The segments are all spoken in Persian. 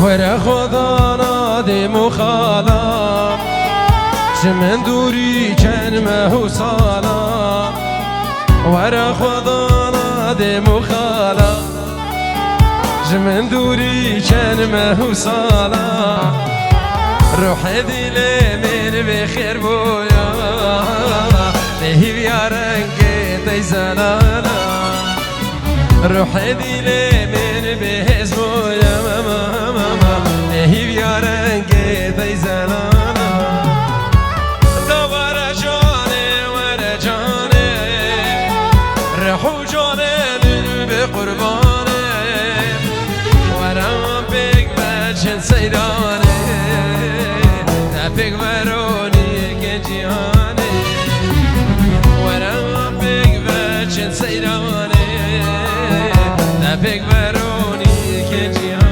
ورا خدا نادم و خالا من دوری چنمه و سالا ورا خدا نادم و خالا من دوری چنمه و سالا روح دل من بخير بويا لهيب يا رنگي تيزالانا روح دل من بهز بويا لهيب يا رنگي تيزالانا دوباره جاني ورا جاني روح جاني من بقرباني ورا بك بجن سيداني بig veroni che giane ora big virgin sairane da big veroni che giane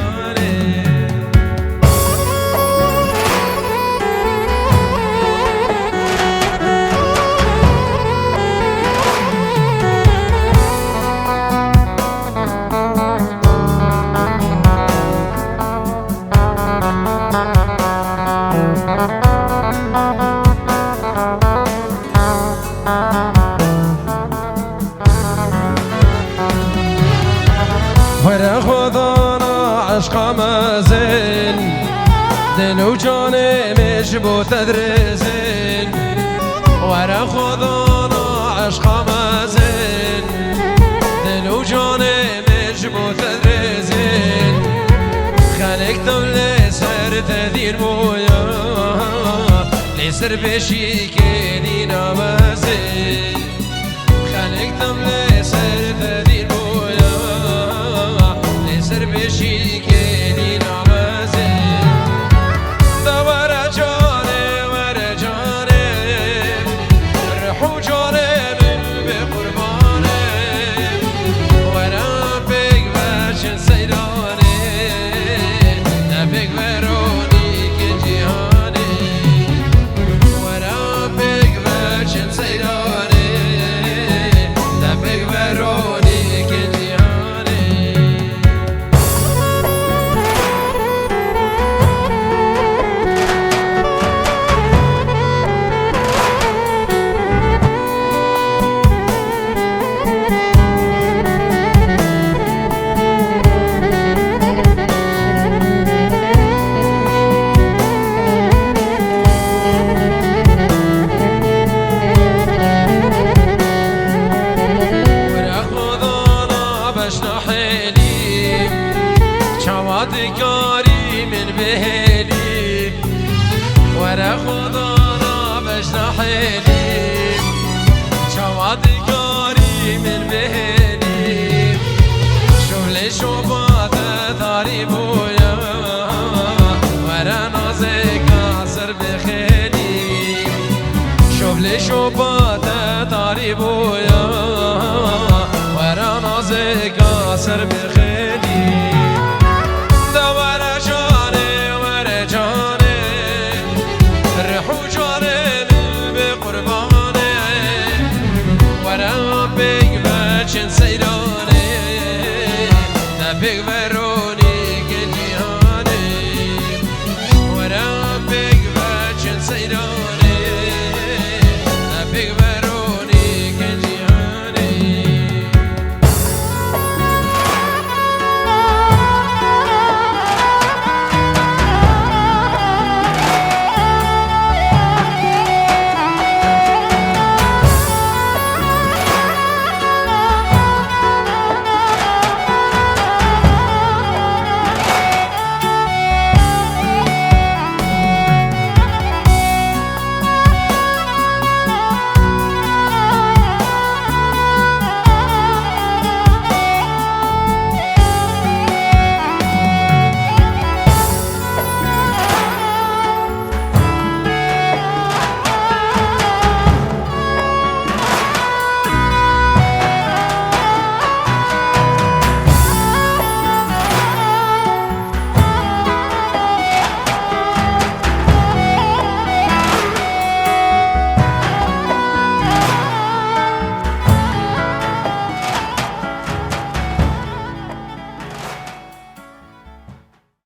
ورا خدانا عشق مازن دل و جان مشبو تدرزن ورا خدانا عشق مازن دل و جان مشبو تدرزن خلقتم لسر تدير مويا لسر بشي كيني نامزن خلقتم لسر تدير مويا لسر بشي كيني نامزن دوباره جاني ورا جاني روح جاني من بقرباني ورا بك باشن سيداني نبك وروني كجيهاني ورا بك باشن سيداني نبك وروني كجيهاني دگاری من بهلی ورا خدا را بجنحلی